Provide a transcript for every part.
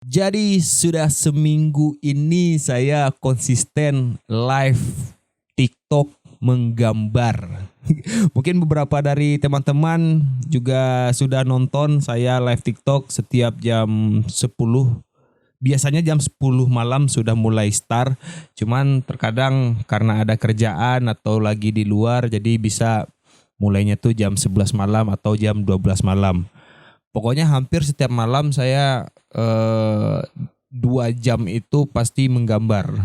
Jadi sudah seminggu ini saya konsisten live TikTok menggambar. Mungkin beberapa dari teman-teman juga sudah nonton saya live TikTok setiap jam 10. Biasanya jam 10 malam sudah mulai start. Cuman terkadang karena ada kerjaan atau lagi di luar jadi bisa mulainya tuh jam 11 malam atau jam 12 malam. Pokoknya hampir setiap malam saya 2 jam itu pasti menggambar.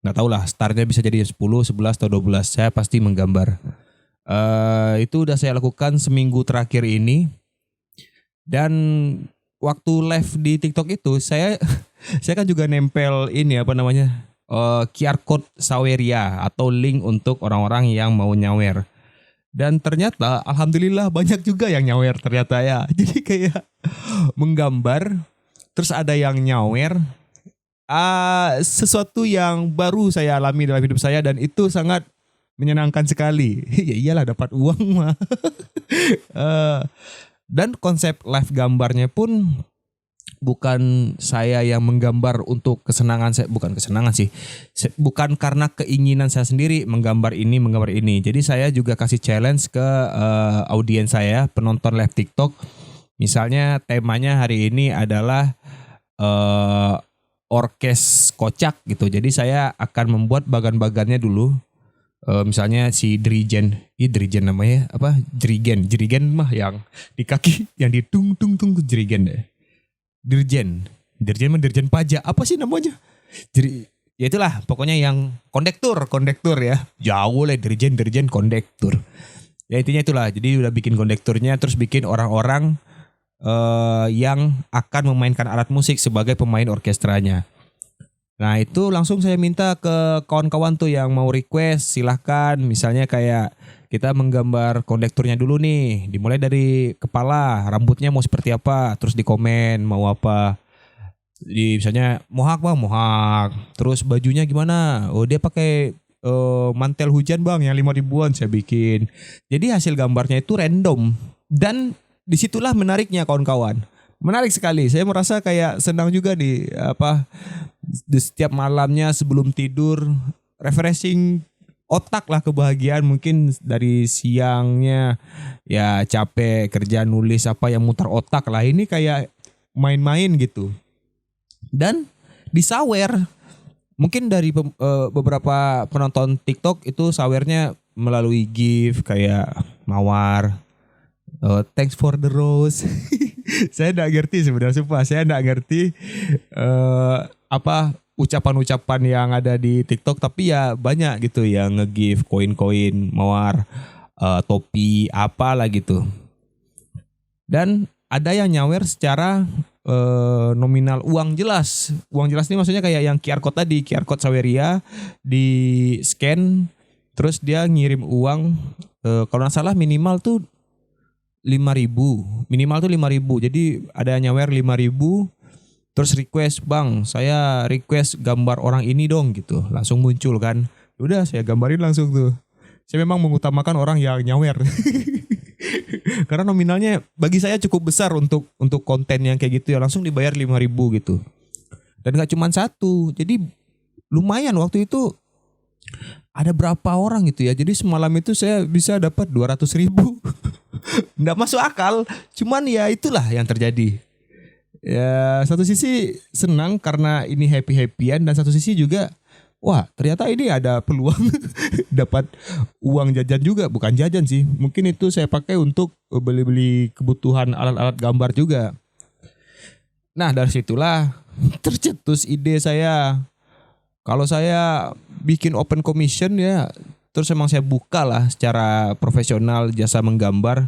Nggak tahu lah, startnya bisa jadi 10, 11 atau 12. Saya pasti menggambar. Itu udah saya lakukan seminggu terakhir ini. Dan waktu live di TikTok itu saya saya kan juga nempel ini apa namanya QR code Saweria atau link untuk orang-orang yang mau nyawer. Dan ternyata alhamdulillah banyak juga yang nyawer ternyata ya. Jadi kayak menggambar terus ada yang nyawer. Sesuatu yang baru saya alami dalam hidup saya dan itu sangat menyenangkan sekali. Ya iyalah dapat uang mah. Eh, dan konsep live gambarnya pun bukan saya yang menggambar untuk kesenangan saya, bukan kesenangan sih, bukan karena keinginan saya sendiri menggambar ini. Jadi saya juga kasih challenge ke audiens saya, penonton live TikTok. Misalnya temanya hari ini adalah orkes kocak gitu. Jadi saya akan membuat bagan-bagannya dulu. Misalnya si Dirigen namanya apa? Jerigen mah yang di kaki, yang di tung tung tung Jerigen deh. Dirjen pajak apa sih namanya? Jadi ya itulah pokoknya yang kondektur ya. Jauh lah dirjen kondektur. Ya intinya itulah. Jadi udah bikin kondekturnya terus bikin orang-orang yang akan memainkan alat musik sebagai pemain orkestranya. Nah itu langsung saya minta ke kawan-kawan tuh yang mau request silahkan. Misalnya kayak kita menggambar kondekturnya dulu nih. Dimulai dari kepala, rambutnya mau seperti apa. Terus di komen mau apa. Misalnya mohak bang, mohak. Terus bajunya gimana? Oh dia pakai mantel hujan bang yang 5 ribuan saya bikin. Jadi hasil gambarnya itu random. Dan disitulah menariknya kawan-kawan. Menarik sekali. Saya merasa kayak senang juga di setiap malamnya sebelum tidur refreshing otak lah, kebahagiaan. Mungkin dari siangnya ya capek kerja nulis apa yang mutar otak lah, ini kayak main-main gitu. Dan di sawer mungkin dari beberapa penonton TikTok itu sawernya melalui GIF kayak mawar, thanks for the rose. Saya enggak ngerti sebenarnya, sumpah saya enggak ngerti apa ucapan-ucapan yang ada di TikTok, tapi ya banyak gitu yang nge-give koin-koin mawar, topi apalah gitu. Dan ada yang nyawer secara nominal uang jelas. Uang jelas ini maksudnya kayak yang QR code tadi, QR code Saweria di scan terus dia ngirim uang, kalau nggak salah minimal tuh 5 ribu, minimal tuh 5 ribu. Jadi ada yang nyawer 5 ribu, terus request bang, saya request gambar orang ini dong gitu, langsung muncul kan. Udah saya gambarin langsung tuh. Saya memang mengutamakan orang yang nyawer. Karena nominalnya bagi saya cukup besar untuk konten yang kayak gitu ya, langsung dibayar 5 ribu gitu. Dan gak cuma satu, jadi lumayan waktu itu ada berapa orang gitu ya. Jadi semalam itu saya bisa dapat 200 ribu. Nggak masuk akal, cuman ya itulah yang terjadi. Ya satu sisi senang karena ini happy-happyan, dan satu sisi juga wah ternyata ini ada peluang dapat uang jajan juga. Bukan jajan sih, mungkin itu saya pakai untuk beli-beli kebutuhan alat-alat gambar juga. Nah dari situlah tercetus ide saya. Kalau saya bikin open commission ya, terus emang saya buka lah secara profesional jasa menggambar.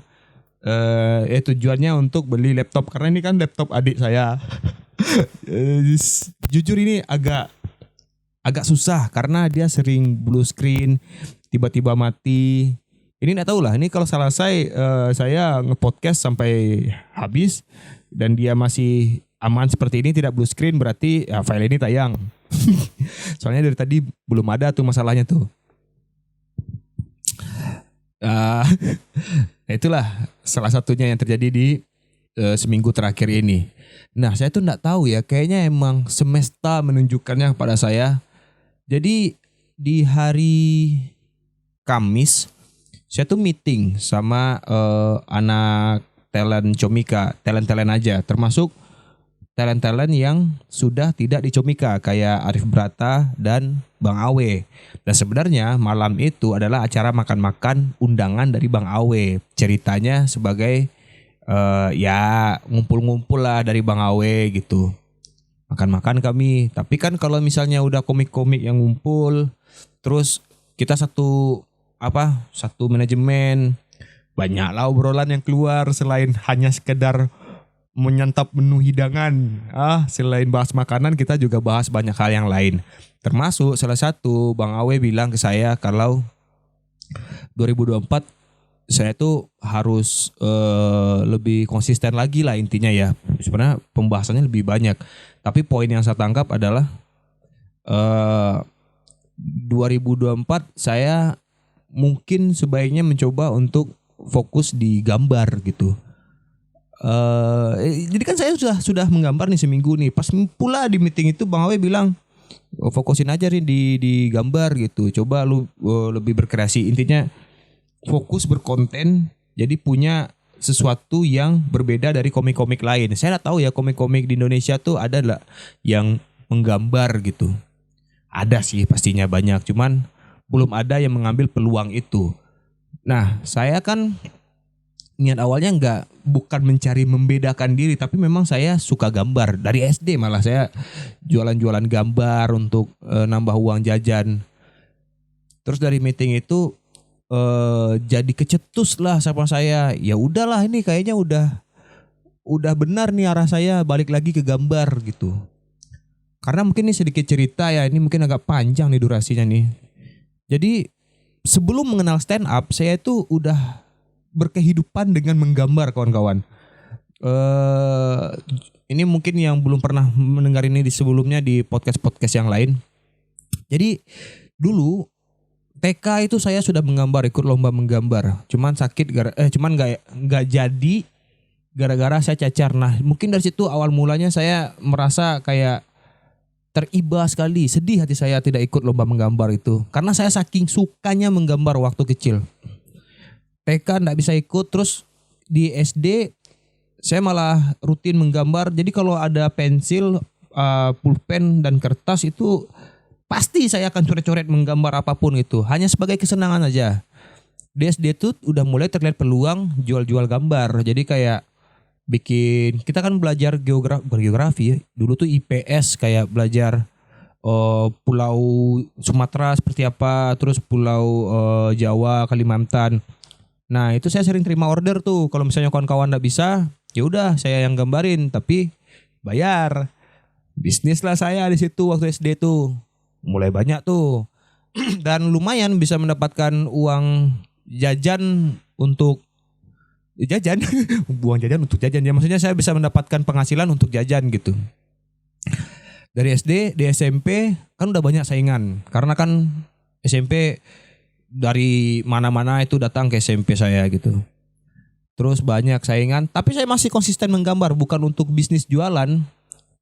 Tujuannya untuk beli laptop karena ini kan laptop adik saya. Jujur ini agak susah karena dia sering blue screen, tiba-tiba mati. Ini nggak tahu lah. Ini kalau salah saya ngepodcast sampai habis dan dia masih aman seperti ini, tidak blue screen, berarti ya file ini tayang. Soalnya dari tadi belum ada tuh masalahnya tuh. Nah, itulah salah satunya yang terjadi di seminggu terakhir ini. Nah, saya tuh nggak tahu ya, kayaknya emang semesta menunjukkannya kepada saya. Jadi di hari Kamis saya tuh meeting sama anak talent Comika, talent-talent aja, termasuk talent-talent yang sudah tidak di Comika kayak Arif Brata dan Bang Awe. Dan sebenarnya malam itu adalah acara makan-makan undangan dari Bang Awe. Ceritanya sebagai ya ngumpul-ngumpul lah dari Bang Awe gitu. Makan-makan kami. Tapi kan kalau misalnya udah komik-komik yang ngumpul, terus kita satu manajemen, banyaklah obrolan yang keluar selain hanya sekedar menyantap menu hidangan. Selain bahas makanan kita juga bahas banyak hal yang lain. Termasuk salah satu Bang Awe bilang ke saya kalau 2024 saya tuh harus lebih konsisten lagi lah intinya ya. Sebenarnya pembahasannya lebih banyak. Tapi poin yang saya tangkap adalah 2024 saya mungkin sebaiknya mencoba untuk fokus di gambar gitu. Jadi kan saya sudah menggambar nih seminggu nih. Pas pula di meeting itu Bang Awe bilang fokusin aja nih di gambar gitu. Coba lu lebih berkreasi. Intinya fokus berkonten. Jadi punya sesuatu yang berbeda dari komik-komik lain. Saya nggak tahu ya komik-komik di Indonesia tuh ada lah yang menggambar gitu. Ada sih pastinya banyak. Cuman belum ada yang mengambil peluang itu. Nah saya kan niat awalnya bukan mencari membedakan diri, tapi memang saya suka gambar dari SD, malah saya jualan-jualan gambar untuk nambah uang jajan. Terus dari meeting itu jadi kecetus lah sama saya. Ya udahlah, ini kayaknya udah benar nih arah saya, balik lagi ke gambar gitu. Karena mungkin ini sedikit cerita ya, ini mungkin agak panjang nih durasinya nih. Jadi sebelum mengenal stand up, saya itu udah berkehidupan dengan menggambar, kawan-kawan. Ini mungkin yang belum pernah mendengar ini di sebelumnya di podcast-podcast yang lain. Jadi dulu TK itu saya sudah menggambar, ikut lomba menggambar. Cuman nggak jadi gara-gara saya cacar. Nah, mungkin dari situ awal mulanya saya merasa kayak teriba sekali, sedih hati saya tidak ikut lomba menggambar itu. Karena saya saking sukanya menggambar waktu kecil. TK nggak bisa ikut, terus di SD saya malah rutin menggambar. Jadi kalau ada pensil, pulpen dan kertas itu pasti saya akan coret-coret menggambar apapun itu. Hanya sebagai kesenangan aja. Di SD itu udah mulai terlihat peluang jual-jual gambar. Jadi kayak kita kan belajar geografi ya. Dulu tuh IPS kayak belajar pulau Sumatera seperti apa, terus pulau Jawa, Kalimantan. Nah itu saya sering terima order tuh. Kalau misalnya kawan-kawan nggak bisa, ya udah saya yang gambarin, tapi bayar. Bisnis lah saya di situ waktu SD tuh. Mulai banyak tuh. Dan lumayan bisa mendapatkan uang jajan untuk jajan. Uang jajan untuk jajan. Ya maksudnya saya bisa mendapatkan penghasilan untuk jajan gitu. Dari SD, di SMP kan udah banyak saingan. Karena kan SMP dari mana-mana itu datang ke SMP saya gitu. Terus banyak saingan, tapi saya masih konsisten menggambar, bukan untuk bisnis jualan,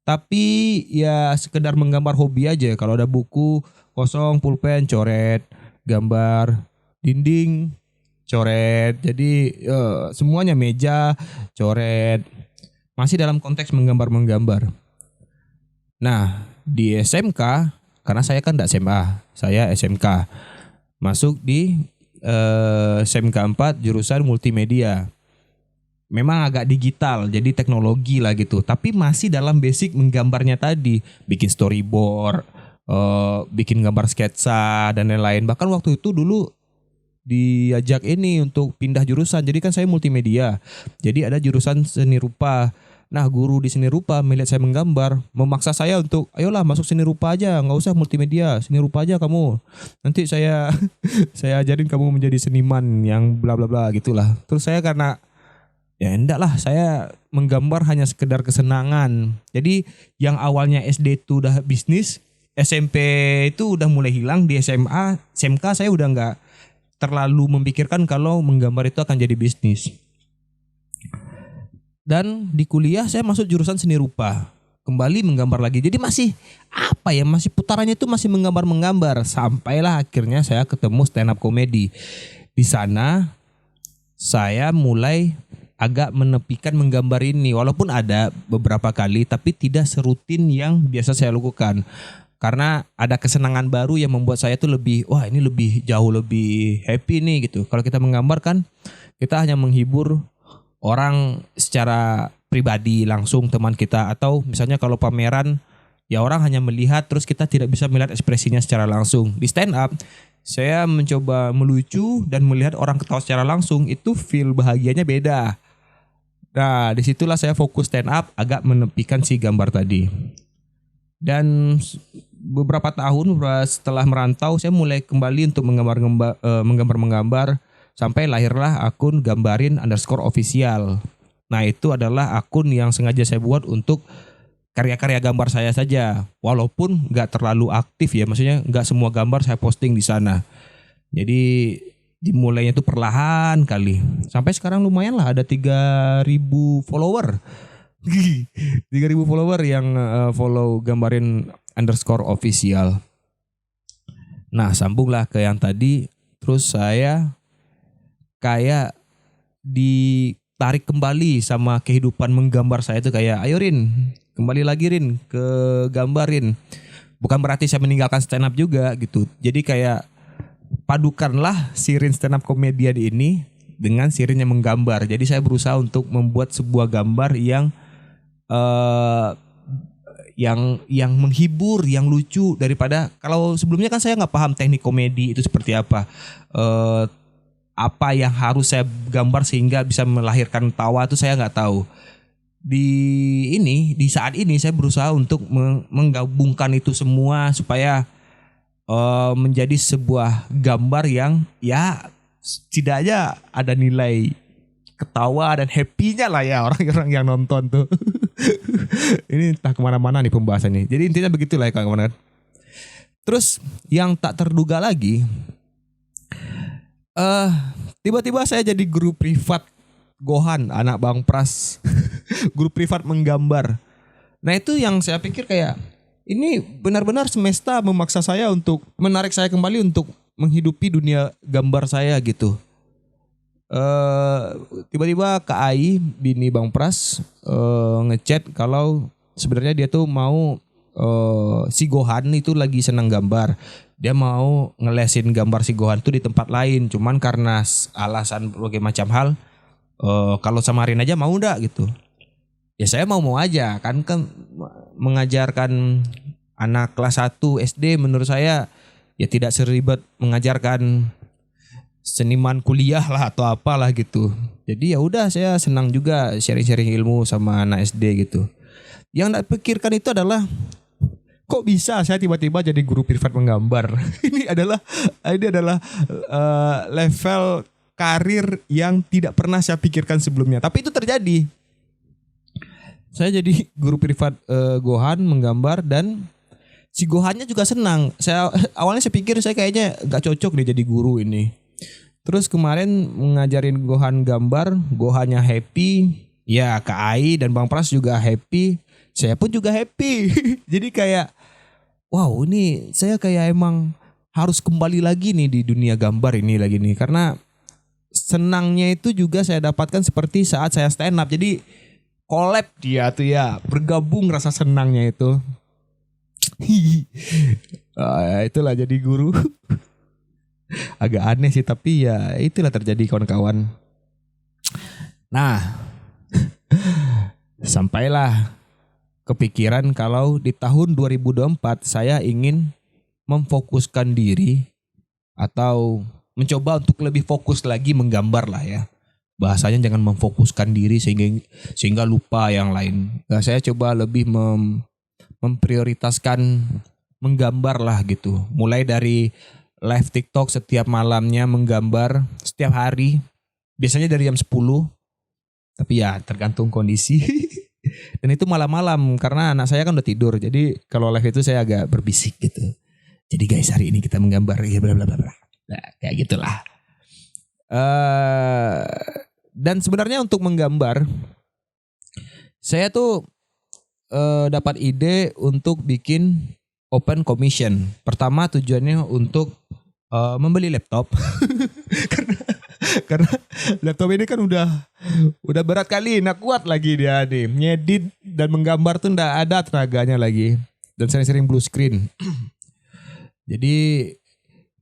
tapi ya sekedar menggambar hobi aja. Kalau ada buku kosong, pulpen, coret, gambar, dinding, coret. Jadi semuanya meja, coret. Masih dalam konteks menggambar. Nah, di SMK, karena saya kan enggak SMA, saya SMK. Masuk di SMK 4 jurusan multimedia. Memang agak digital, jadi teknologi lah gitu. Tapi masih dalam basic menggambarnya tadi. Bikin storyboard, bikin gambar sketsa, dan lain-lain. Bahkan waktu itu dulu diajak ini untuk pindah jurusan. Jadi kan saya multimedia. Jadi ada jurusan seni rupa. Nah guru di seni rupa melihat saya menggambar, memaksa saya untuk ayolah masuk seni rupa aja, nggak usah multimedia, seni rupa aja kamu. Nanti saya ajarin kamu menjadi seniman yang bla bla bla gitulah. Terus saya karena ya enggak lah, saya menggambar hanya sekedar kesenangan. Jadi yang awalnya SD itu udah bisnis, SMP itu udah mulai hilang, di SMA, SMK saya udah nggak terlalu memikirkan kalau menggambar itu akan jadi bisnis. Dan di kuliah saya masuk jurusan seni rupa. Kembali menggambar lagi. Jadi masih apa ya? Masih putarannya itu masih menggambar-menggambar. Sampailah akhirnya saya ketemu stand up comedy. Di sana saya mulai agak menepikan menggambar ini. Walaupun ada beberapa kali tapi tidak serutin yang biasa saya lakukan. Karena ada kesenangan baru yang membuat saya tuh lebih, wah ini lebih jauh lebih happy nih gitu. Kalau kita menggambar kan kita hanya menghibur orang secara pribadi langsung teman kita, atau misalnya kalau pameran ya orang hanya melihat terus kita tidak bisa melihat ekspresinya secara langsung. Di stand up saya mencoba melucu dan melihat orang ketawa secara langsung, itu feel bahagianya beda. Nah disitulah saya fokus stand up, agak menepikan si gambar tadi. Dan beberapa tahun setelah merantau saya mulai kembali untuk menggambar sampai lahirlah akun gambarin_official. Nah itu adalah akun yang sengaja saya buat untuk karya-karya gambar saya saja, walaupun nggak terlalu aktif ya, maksudnya nggak semua gambar saya posting di sana. Jadi dimulainya itu perlahan kali, sampai sekarang lumayan lah, ada 3.000 follower. 3.000 follower yang follow gambarin_official. Nah sambunglah ke yang tadi. Terus saya kayak ditarik kembali sama kehidupan menggambar saya itu, kayak ayo Rin, kembali lagi Rin ke gambarin. Bukan berarti saya meninggalkan stand up juga gitu. Jadi kayak padukanlah si Rin stand up comedian ini dengan si Rin yang menggambar. Jadi saya berusaha untuk membuat sebuah gambar yang menghibur, yang lucu, daripada kalau sebelumnya kan saya nggak paham teknik komedi itu seperti apa. Apa yang harus saya gambar sehingga bisa melahirkan tawa itu saya nggak tahu. Di saat ini saya berusaha untuk menggabungkan itu semua supaya menjadi sebuah gambar yang ya setidaknya ada nilai ketawa dan happy-nya lah ya orang-orang yang nonton tuh. Ini entah kemana-mana nih pembahasannya. Jadi intinya begitulah ya kawan-kawan. Terus yang tak terduga lagi, tiba-tiba saya jadi guru privat Gohan, anak Bang Pras. Guru privat menggambar. Nah itu yang saya pikir kayak, ini benar-benar semesta memaksa saya untuk menarik saya kembali untuk menghidupi dunia gambar saya gitu. Tiba-tiba Kak Ai, bini Bang Pras, ngechat kalau sebenarnya dia tuh mau, si Gohan itu lagi senang gambar. Dia mau ngelesin gambar si Gohan tuh di tempat lain. Cuman karena alasan berbagai macam hal, kalau samarin aja mau enggak gitu. Ya saya mau aja kan mengajarkan anak kelas 1 SD menurut saya ya tidak seribet mengajarkan seniman kuliah lah atau apalah gitu. Jadi ya udah, saya senang juga sharing-sharing ilmu sama anak SD gitu. Yang nak pikirkan itu adalah, kok bisa saya tiba-tiba jadi guru privat menggambar. Ini adalah level karir yang tidak pernah saya pikirkan sebelumnya. Tapi itu terjadi. Saya jadi guru privat Gohan menggambar, dan si Gohannya juga senang. Awalnya saya pikir saya kayaknya gak cocok nih jadi guru ini. Terus kemarin ngajarin Gohan gambar, Gohannya happy. Ya Kak Ai dan Bang Pras juga happy. Saya pun juga happy. Jadi kayak, wow ini saya kayak emang harus kembali lagi nih di dunia gambar ini lagi nih. Karena senangnya itu juga saya dapatkan seperti saat saya stand up. Jadi collab dia tuh ya, bergabung rasa senangnya itu. Itulah jadi guru. Agak aneh sih, tapi ya itulah terjadi kawan-kawan. Nah, sampailah kepikiran kalau di tahun 2024 saya ingin memfokuskan diri atau mencoba untuk lebih fokus lagi menggambar lah ya. Bahasanya jangan memfokuskan diri sehingga lupa yang lain. Nah, saya coba lebih memprioritaskan menggambar lah gitu. Mulai dari live TikTok setiap malamnya menggambar setiap hari. Biasanya dari jam 10. Tapi ya tergantung kondisi. Dan itu malam-malam karena anak saya kan udah tidur. Jadi kalau live itu saya agak berbisik gitu. Jadi guys, hari ini kita menggambar ya bla bla bla. Nah, kayak gitulah. Dan sebenarnya untuk menggambar Saya tuh dapat ide untuk bikin open commission. Pertama tujuannya untuk membeli laptop. karena laptop ini kan udah berat kali, nggak kuat lagi dia nih. Ngedit dan menggambar tuh nggak ada tenaganya lagi. Dan sering-sering blue screen. Jadi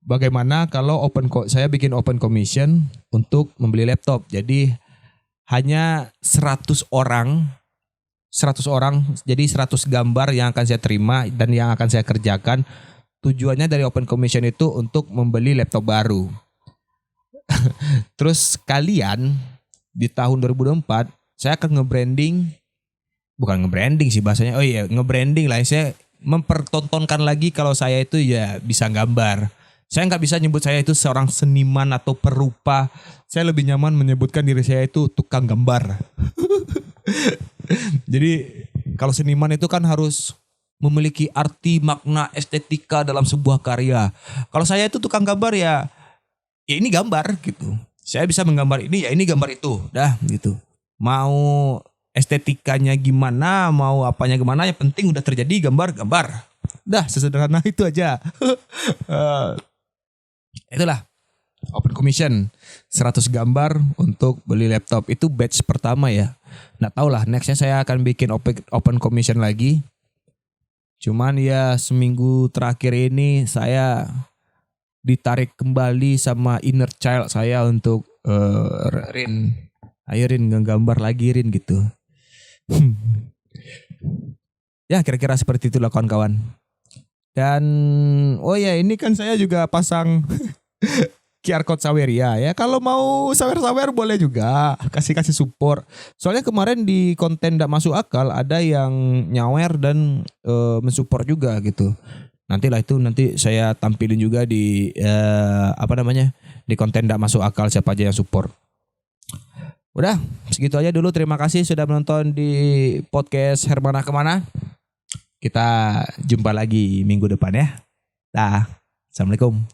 bagaimana kalau saya bikin open commission untuk membeli laptop. Jadi hanya 100 orang, jadi 100 gambar yang akan saya terima dan yang akan saya kerjakan. Tujuannya dari open commission itu untuk membeli laptop baru. Terus kalian di tahun 2024 saya akan bukan nge-branding sih bahasanya. Oh iya, nge-branding lah. Saya mempertontonkan lagi kalau saya itu ya bisa gambar. Saya nggak bisa nyebut saya itu seorang seniman atau perupa. Saya lebih nyaman menyebutkan diri saya itu tukang gambar. Jadi kalau seniman itu kan harus memiliki arti, makna, estetika dalam sebuah karya. Kalau saya itu tukang gambar ya ini gambar gitu. Saya bisa menggambar ini, ya ini gambar itu. Dah gitu. Mau estetikanya gimana, mau apanya gimana, yang penting udah terjadi gambar. Dah sesederhana itu aja. Itulah open commission 100 gambar untuk beli laptop. Itu batch pertama ya. Nggak tahu lah, nextnya saya akan bikin open commission lagi. Cuman ya seminggu terakhir ini saya ditarik kembali sama inner child saya untuk Rin, ayo Rin ngegambar lagi Rin gitu. Ya kira-kira seperti itulah kawan-kawan. Dan oh ya ini kan saya juga pasang QR code Saweria ya. Kalau mau sawer-sawer boleh juga, kasih support. Soalnya kemarin di konten Ndak Masuk Akal ada yang nyawer dan mensupport juga gitu. Nanti saya tampilin juga di di konten Ndak Masuk Akal siapa aja yang support. Udah segitu aja dulu. Terima kasih sudah menonton di podcast Hermana Kemana. Kita jumpa lagi minggu depan ya. Dah. Assalamualaikum.